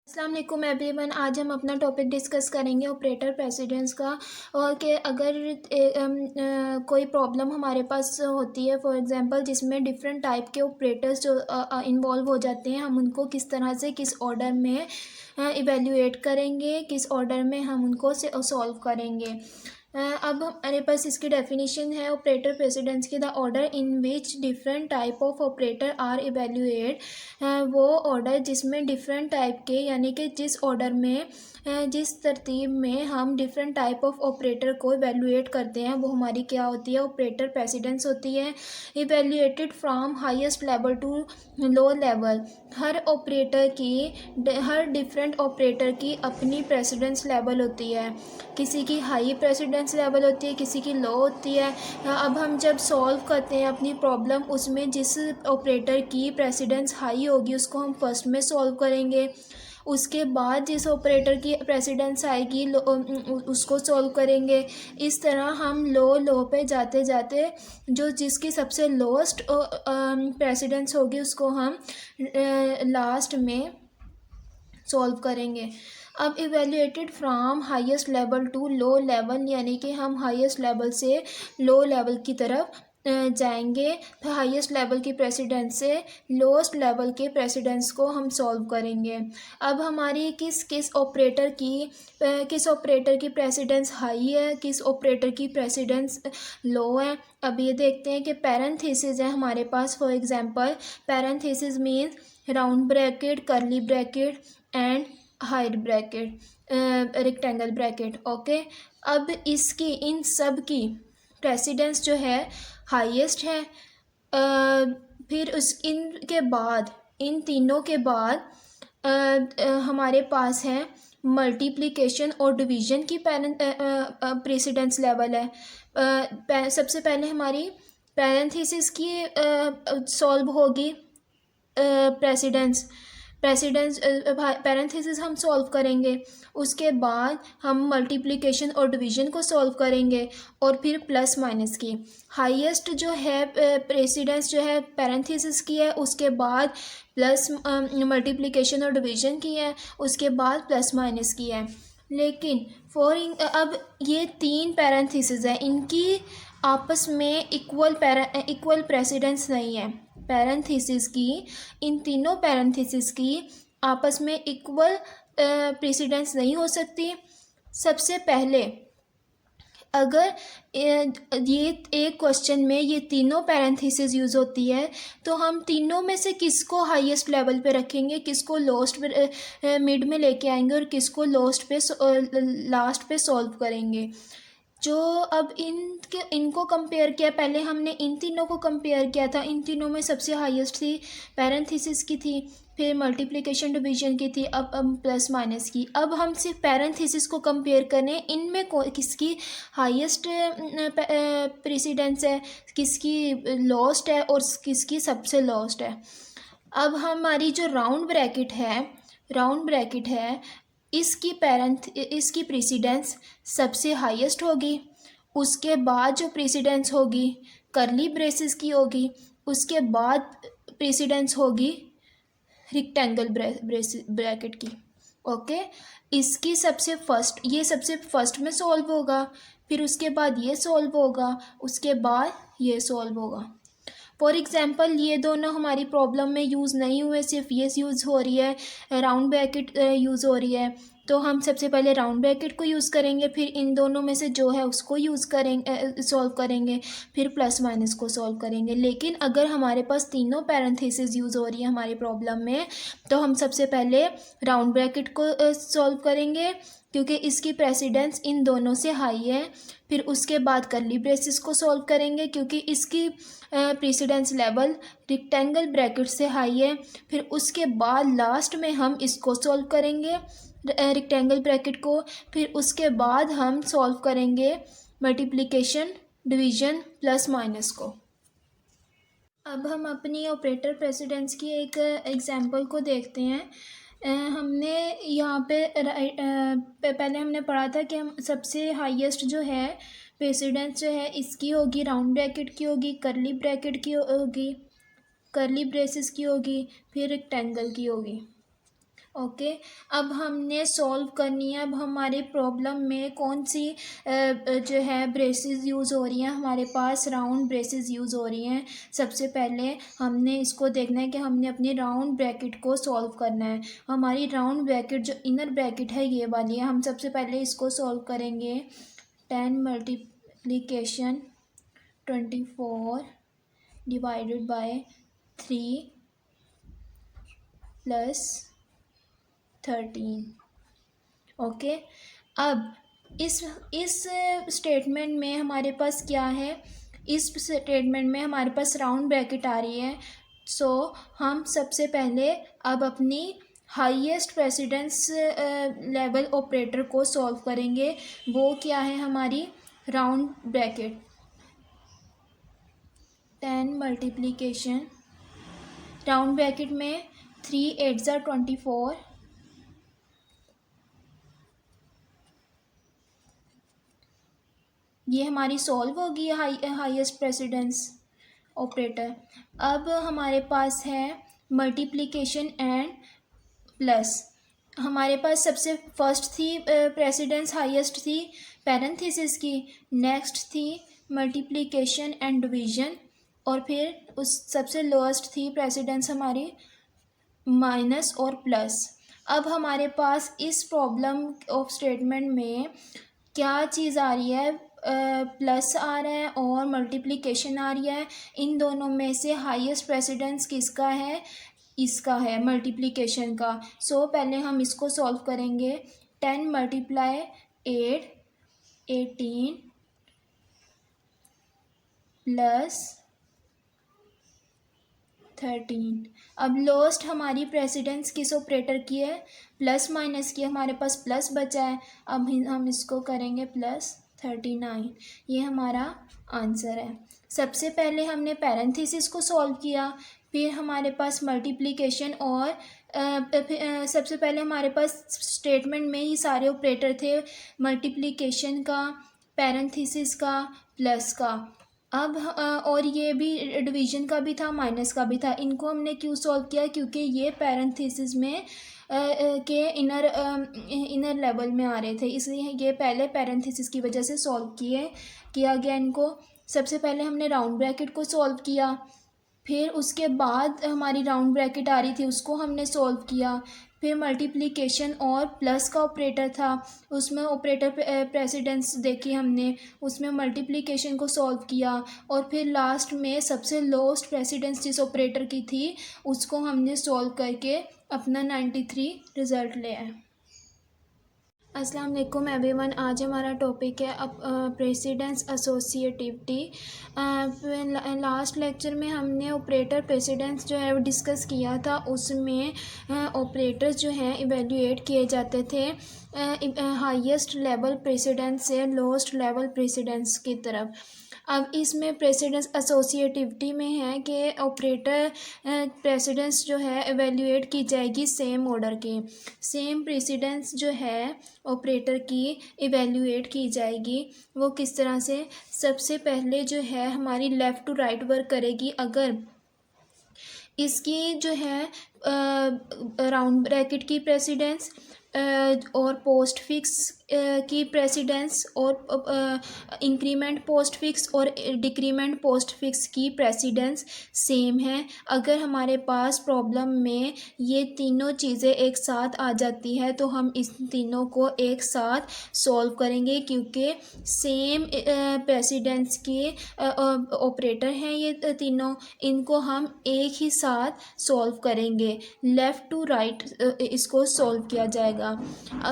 अस्सलाम वालेकुम एवरीवन। आज हम अपना टॉपिक डिस्कस करेंगे ऑपरेटर प्रेसिडेंस का। और कि अगर कोई प्रॉब्लम हमारे पास होती है, फॉर एग्जांपल जिसमें डिफरेंट टाइप के ऑपरेटर्स जो इन्वॉल्व हो जाते हैं, हम उनको किस तरह से किस ऑर्डर में इवेल्युएट करेंगे, किस ऑर्डर में हम उनको सॉल्व करेंगे। अब हमारे पास इसकी डेफिनेशन है ऑपरेटर प्रेसिडेंस की, the order in which different type of operator are evaluate. वो ऑर्डर जिसमें डिफरेंट टाइप के, यानी कि जिस ऑर्डर में जिस तरतीब में हम डिफरेंट टाइप ऑफ ऑपरेटर को इवेल्युएट करते हैं, वो हमारी क्या होती है, ऑपरेटर प्रेसिडेंस होती है। Evaluated from highest level to low level. हर डिफरेंट ऑपरेटर की अपनी प्रेसिडेंस लेवल होती है। किसी की हाई प्रेसिडेंस लेवल होती है, किसी की लो होती है। अब हम जब सॉल्व करते हैं अपनी प्रॉब्लम, उसमें जिस ऑपरेटर की प्रेसिडेंस हाई होगी उसको हम फर्स्ट में सॉल्व करेंगे। उसके बाद जिस ऑपरेटर की प्रेसिडेंस आएगी उसको सॉल्व करेंगे। इस तरह हम लो पे जाते जाते जो जिसकी सबसे लोएस्ट प्रेसिडेंस होगी उसको हम लास्ट में सॉल्व करेंगे। अब evaluated from highest level to low level, यानी कि हम हाईएस्ट लेवल से लो लेवल की तरफ जाएंगे। तो हाईएस्ट लेवल की प्रेसिडेंस से लोएस्ट लेवल के प्रेसिडेंस को हम सॉल्व करेंगे। अब हमारी किस ऑपरेटर की प्रेसिडेंस हाई है, किस ऑपरेटर की प्रेसिडेंस लो है। अब ये देखते हैं कि पैरेंथेसिस है हमारे पास। For example parenthesis means round bracket, curly bracket and hide bracket, rectangle bracket. Okay, अब इन सब की प्रेसिडेंस जो है हाईएस्ट है। फिर इनके बाद, इन तीनों के बाद हमारे पास है मल्टीप्लिकेशन और डिवीज़न की प्रेसिडेंस लेवल है। सबसे पहले हमारी पैरेंथेसिस की सॉल्व होगी प्रेसिडेंस पैरेंथेसिस हम सॉल्व करेंगे। उसके बाद हम मल्टीप्लिकेशन और डिवीज़न को सॉल्व करेंगे और फिर प्लस माइनस की। हाईएस्ट जो है प्रेसिडेंस जो है पैरेंथेसिस की है, उसके बाद प्लस मल्टीप्लिकेशन और डिवीज़न की है, उसके बाद प्लस माइनस की है। लेकिन अब ये तीन पैरेंथेसिस है, इनकी आपस में इक्वल प्रेसिडेंस नहीं है। पैरेंथेसिस की, इन तीनों पैरेंथेसिस की आपस में इक्वल प्रेसिडेंस नहीं हो सकती। सबसे पहले अगर ये एक क्वेश्चन में ये तीनों पैरेंथेसिस यूज़ होती है, तो हम तीनों में से किसको हाईएस्ट लेवल पे रखेंगे, किसको लोएस्ट पे मिड में लेके आएंगे और किसको लास्ट पे सॉल्व करेंगे। जो अब इनको कंपेयर किया, पहले हमने इन तीनों को कंपेयर किया था। इन तीनों में सबसे हाईएस्ट थी पैरेंथेसिस की थी, फिर मल्टीप्लिकेशन डिवीजन की थी, अब प्लस माइनस की। अब हम सिर्फ पैरेंथेसिस को कंपेयर करें, इनमें किसकी हाईएस्ट प्रेसिडेंस है, किसकी लोएस्ट है और किसकी सबसे लोएस्ट है। अब हमारी जो राउंड ब्रैकेट है इसकी प्रेसिडेंस सबसे हाईएस्ट होगी। उसके बाद जो प्रेसिडेंस होगी कर्ली ब्रेसेस की होगी। उसके बाद प्रेसिडेंस होगी रेक्टेंगल ब्रैकेट की। ओके, इसकी सबसे फर्स्ट में सॉल्व होगा, फिर उसके बाद ये सॉल्व होगा, उसके बाद ये सॉल्व होगा। फॉर एग्जांपल ये दोनों हमारी प्रॉब्लम में यूज़ नहीं हुए, सिर्फ ये यूज़ हो रही है, राउंड ब्रैकेट यूज़ हो रही है। तो हम सबसे पहले राउंड ब्रैकेट को यूज़ करेंगे, फिर इन दोनों में से जो है उसको सॉल्व करेंगे, फिर प्लस माइनस को सॉल्व करेंगे। लेकिन अगर हमारे पास तीनों पैरेंथेसिस यूज़ हो रही है हमारी प्रॉब्लम में, तो हम सबसे पहले राउंड ब्रैकेट को सॉल्व करेंगे क्योंकि इसकी प्रेसिडेंस इन दोनों से हाई है। फिर उसके बाद कर्ली ब्रेसेस को सॉल्व करेंगे क्योंकि इसकी प्रेसिडेंस लेवल रेक्टेंगल ब्रैकेट से हाई है। फिर उसके बाद लास्ट में हम इसको सॉल्व करेंगे, रेक्टेंगल ब्रैकेट को। फिर उसके बाद हम सॉल्व करेंगे मल्टीप्लिकेशन, डिवीज़न, प्लस माइनस को। अब हम अपनी ऑपरेटर प्रेसिडेंस की एक एग्जांपल को देखते हैं। हमने यहाँ पे पहले हमने पढ़ा था कि हम सबसे हाईएस्ट जो है प्रेसिडेंस जो है इसकी होगी राउंड ब्रैकेट की होगी, कर्ली ब्रैकेट की होगी, कर्ली ब्रेसेस की होगी, फिर रेक्टेंगल की होगी। ओके। अब हमने सॉल्व करनी है। अब हमारे प्रॉब्लम में कौन सी जो है ब्रेसेस यूज़ हो रही हैं, हमारे पास राउंड ब्रेसेस यूज़ हो रही हैं। सबसे पहले हमने इसको देखना है कि हमने अपनी राउंड ब्रैकेट को सॉल्व करना है। हमारी राउंड ब्रैकेट जो इनर ब्रैकेट है ये वाली है, हम सबसे पहले इसको सॉल्व करेंगे। 10 multiplication 24 divided by 3 plus 13। Okay. अब इस स्टेटमेंट में हमारे पास क्या है, इस स्टेटमेंट में हमारे पास राउंड ब्रैकेट आ रही है। सो हम सबसे पहले अब अपनी हाईएस्ट प्रेसिडेंस लेवल ऑपरेटर को सॉल्व करेंगे। वो क्या है, हमारी round bracket 10 multiplication round bracket में 3 8 ज़ा 24 ये हमारी सॉल्व होगी हाईएस्ट प्रेसिडेंस ऑपरेटर। अब हमारे पास है मल्टीप्लिकेशन एंड प्लस। हमारे पास सबसे फर्स्ट थी प्रेसिडेंस हाईएस्ट थी पैरेंथेसिस की, नेक्स्ट थी मल्टीप्लिकेशन एंड डिवीजन, और फिर उस सबसे लोएस्ट थी प्रेसिडेंस हमारी माइनस और प्लस। अब हमारे पास इस प्रॉब्लम ऑफ स्टेटमेंट में क्या चीज़ आ रही है, प्लस आ रहा है और मल्टीप्लिकेशन आ रही है। इन दोनों में से हाईएस्ट प्रेसिडेंस किसका है, इसका है, मल्टीप्लिकेशन का। सो पहले हम इसको सॉल्व करेंगे। 10 मल्टीप्लाई 8 18 प्लस 13। अब लोएस्ट हमारी प्रेसिडेंस किस ऑपरेटर की है, प्लस माइनस की, हमारे पास प्लस बचा है। अब हम इसको करेंगे प्लस 39। ये हमारा आंसर है। सबसे पहले हमने पैरेंथेसिस को सॉल्व किया, फिर हमारे पास मल्टीप्लिकेशन और सबसे पहले हमारे पास स्टेटमेंट में ही सारे ऑपरेटर थे, मल्टीप्लिकेशन का, पैरेंथेसिस का, प्लस का। अब और ये भी डिवीजन का भी था, माइनस का भी था। इनको हमने क्यों सॉल्व किया, क्योंकि ये पैरेंथेसिस में के इनर लेवल में आ रहे थे, इसलिए ये पहले पैरेंथेसिस की वजह से सॉल्व किया गया इनको। सबसे पहले हमने राउंड ब्रैकेट को सॉल्व किया, फिर उसके बाद हमारी राउंड ब्रैकेट आ रही थी उसको हमने सॉल्व किया। फिर मल्टीप्लिकेशन और प्लस का ऑपरेटर था, उसमें ऑपरेटर प्रेसिडेंस देखी हमने, उसमें मल्टीप्लिकेशन को सॉल्व किया, और फिर लास्ट में सबसे लोएस्ट प्रेसिडेंस जिस ऑपरेटर की थी उसको हमने सॉल्व करके अपना 93 रिज़ल्ट ले आए। अस्सलाम वालेकुम एवरीवन। आज हमारा टॉपिक है अब प्रेसिडेंस एसोसिएटिविटी। लास्ट लेक्चर में हमने ऑपरेटर प्रेसिडेंस जो है वो डिस्कस किया था, उसमें ऑपरेटर्स जो हैं इवेल्युएट किए जाते थे हाईएस्ट लेवल प्रेसिडेंस से लोएस्ट लेवल प्रेसिडेंस की तरफ। अब इसमें प्रेसिडेंस एसोसिएटिविटी में है कि ऑपरेटर प्रेसिडेंस जो है एवेल्यूएट की जाएगी सेम ऑर्डर के, सेम प्रेसिडेंस जो है ऑपरेटर की एवेल्यूएट की जाएगी। वो किस तरह से, सबसे पहले जो है हमारी लेफ़्ट टू राइट वर्क करेगी। अगर इसकी जो है राउंड ब्रैकेट की प्रेसिडेंस और पोस्ट फिक्स की प्रेसिडेंस और इंक्रीमेंट पोस्ट फिक्स और डिक्रीमेंट पोस्ट फिक्स की प्रेसिडेंस सेम है। अगर हमारे पास प्रॉब्लम में ये तीनों चीज़ें एक साथ आ जाती है तो हम इस तीनों को एक साथ सॉल्व करेंगे, क्योंकि सेम प्रेसिडेंस के ऑपरेटर हैं ये तीनों, इनको हम एक ही साथ सॉल्व करेंगे। लेफ़्ट टू राइट इसको सॉल्व किया जाएगा।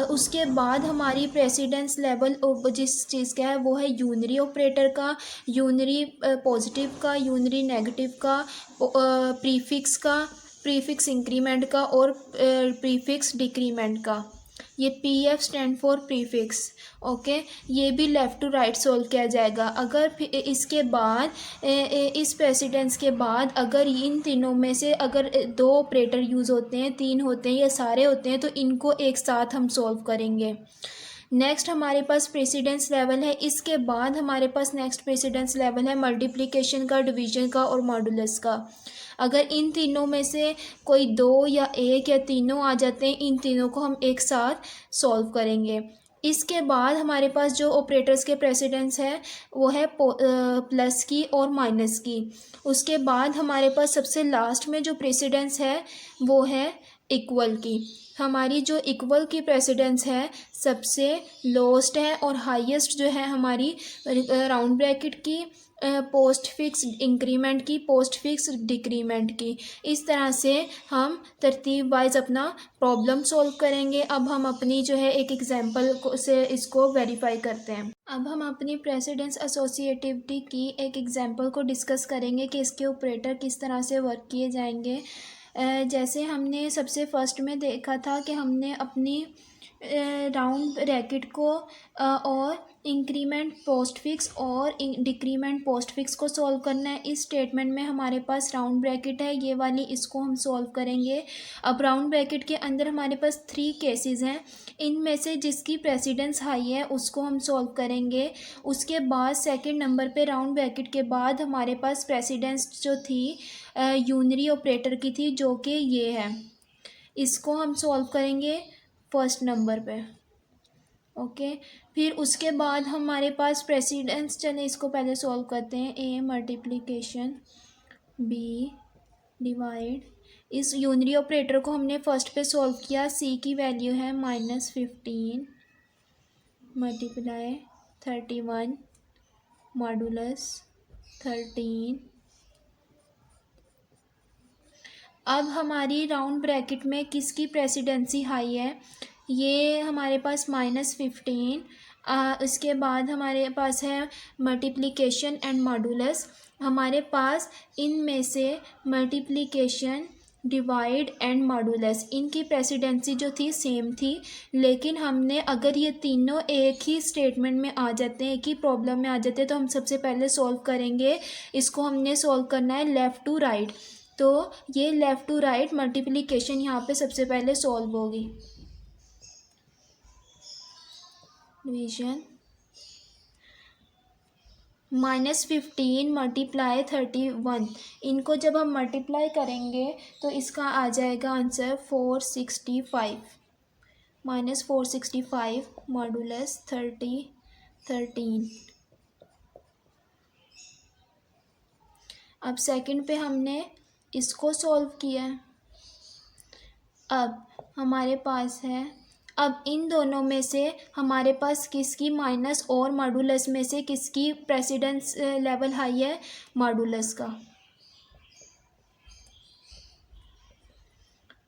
उसके बाद हमारी प्रेसिडेंस लेवल जिस चीज़ का है वो है यूनरी ऑपरेटर का, यूनरी पॉजिटिव का, यूनरी नेगेटिव का, प्रीफिक्स का, प्रीफिक्स इंक्रीमेंट का और प्रीफिक्स डिक्रीमेंट का। ये PF stand for prefix. Okay, ये भी लेफ़्ट टू राइट सॉल्व किया जाएगा। अगर इसके बाद इस प्रेसिडेंस के बाद अगर इन तीनों में से अगर दो ऑपरेटर यूज़ होते हैं, तीन होते हैं या सारे होते हैं, तो इनको एक साथ हम सॉल्व करेंगे। नेक्स्ट हमारे पास प्रेसिडेंस लेवल है, इसके बाद हमारे पास नेक्स्ट प्रेसिडेंस लेवल है मल्टीप्लिकेशन का, डिवीजन का और मॉडुलस का। अगर इन तीनों में से कोई दो या एक या तीनों आ जाते हैं, इन तीनों को हम एक साथ सॉल्व करेंगे। इसके बाद हमारे पास जो ऑपरेटर्स के प्रेसिडेंस है वो है प्लस की और माइनस की। उसके बाद हमारे पास सबसे लास्ट में जो प्रेसिडेंस है वो है इक्वल की। हमारी जो इक्वल की प्रेसिडेंस है सबसे लोएस्ट है और हाईएस्ट जो है हमारी राउंड ब्रैकेट की, पोस्ट फिक्स इंक्रीमेंट की, पोस्ट फिक्स डिक्रीमेंट की। इस तरह से हम तरतीब वाइज अपना प्रॉब्लम सॉल्व करेंगे। अब हम अपनी जो है एक एग्जांपल से इसको वेरीफाई करते हैं। अब हम अपनी प्रेसिडेंस एसोसिएटिविटी की एक एग्जांपल को डिस्कस करेंगे कि इसके ऑपरेटर किस तरह से वर्क किए जाएंगे। जैसे हमने सबसे फर्स्ट में देखा था कि हमने अपनी राउंड ब्रैकेट को और इंक्रीमेंट पोस्ट फिक्स और डिक्रीमेंट पोस्ट फिक्स को सॉल्व करना है। इस स्टेटमेंट में हमारे पास राउंड ब्रैकेट है ये वाली, इसको हम सॉल्व करेंगे। अब राउंड ब्रैकेट के अंदर हमारे पास 3 केसेस हैं, इनमें से जिसकी प्रेसिडेंस हाई है उसको हम सॉल्व करेंगे। उसके बाद सेकंड नंबर पे राउंड ब्रैकेट के बाद हमारे पास प्रेसिडेंस जो थी यूनरी ऑपरेटर की थी, जो कि ये है, इसको हम सॉल्व करेंगे फर्स्ट नंबर पे। ओके, फिर उसके बाद हमारे पास प्रेसिडेंस, चले इसको पहले सॉल्व करते हैं। ए मल्टीप्लिकेशन बी डिवाइड, इस यूनरी ऑपरेटर को हमने फर्स्ट पे सॉल्व किया। सी की वैल्यू है -15 मल्टीप्लाई 31 मॉडुलस 13। अब हमारी राउंड ब्रैकेट में किसकी प्रेसिडेंसी हाई है, ये हमारे पास -15। इसके बाद हमारे पास है मल्टीप्लिकेशन एंड मॉडुलस। हमारे पास इनमें से मल्टीप्लिकेशन, डिवाइड एंड मॉडुलस, इनकी प्रेसिडेंसी जो थी सेम थी, लेकिन हमने अगर ये तीनों एक ही स्टेटमेंट में आ जाते हैं, एक ही प्रॉब्लम में आ जाते हैं, तो हम सबसे पहले सॉल्व करेंगे। इसको हमने सॉल्व करना है लेफ़्ट टू राइट, तो ये लेफ़्ट टू राइट मल्टीप्लिकेशन यहाँ पे सबसे पहले सॉल्व होगी। डिवीजन -15 मल्टीप्लाई 31, इनको जब हम मल्टीप्लाई करेंगे तो इसका आ जाएगा आंसर 465 -465 मॉडुलस 13। अब सेकंड पे हमने इसको सॉल्व किया। अब हमारे पास है, अब इन दोनों में से हमारे पास किसकी माइनस और मॉडुलस में से किसकी प्रेसिडेंस लेवल हाई है, मॉडुलस का।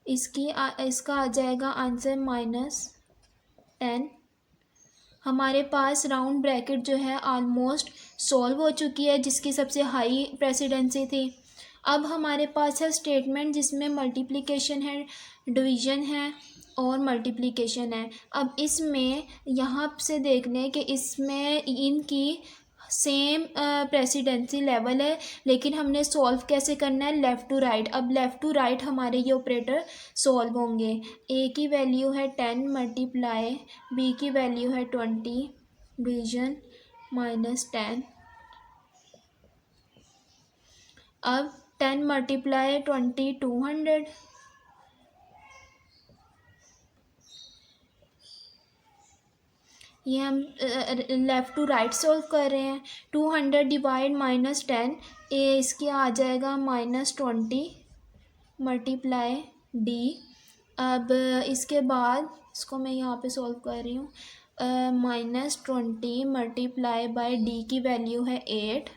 इसका आ जाएगा आंसर -10। हमारे पास राउंड ब्रैकेट जो है ऑलमोस्ट सॉल्व हो चुकी है, जिसकी सबसे हाई प्रेसिडेंसी थी। अब हमारे पास है स्टेटमेंट जिसमें मल्टीप्लिकेशन है, डिवीजन है और मल्टीप्लिकेशन है। अब इसमें यहाँ से देख लें कि इसमें इनकी सेम प्रेसिडेंसी लेवल है, लेकिन हमने सॉल्व कैसे करना है, लेफ़्ट टू राइट। अब लेफ़्ट टू राइट हमारे ये ऑपरेटर सॉल्व होंगे। ए की वैल्यू है 10 मल्टीप्लाई, बी की वैल्यू है 20 डिवीजन -10। अब 10 मल्टीप्लाई 20 200, ये हम लेफ़्ट टू राइट सॉल्व कर रहे हैं। 200 डिवाइड -10, ए इसकी आ जाएगा -20 मल्टीप्लाई डी। अब इसके बाद इसको मैं यहाँ पे सॉल्व कर रही हूँ। -20 मल्टीप्लाई बाय डी की वैल्यू है 8।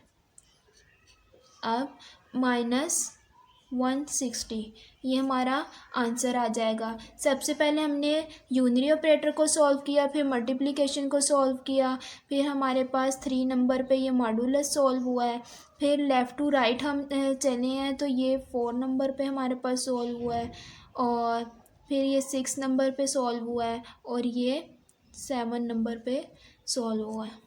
अब -160, ये हमारा आंसर आ जाएगा। सबसे पहले हमने यूनरी ऑपरेटर को सॉल्व किया, फिर मल्टीप्लिकेशन को सॉल्व किया, फिर हमारे पास 3 नंबर पे ये मॉडुलस सॉल्व हुआ है। फिर लेफ़्ट टू राइट हम चले हैं तो ये 4 नंबर पे हमारे पास सॉल्व हुआ है, और फिर ये 6 नंबर पे सॉल्व हुआ है, और ये 7 नंबर पे सॉल्व हुआ है।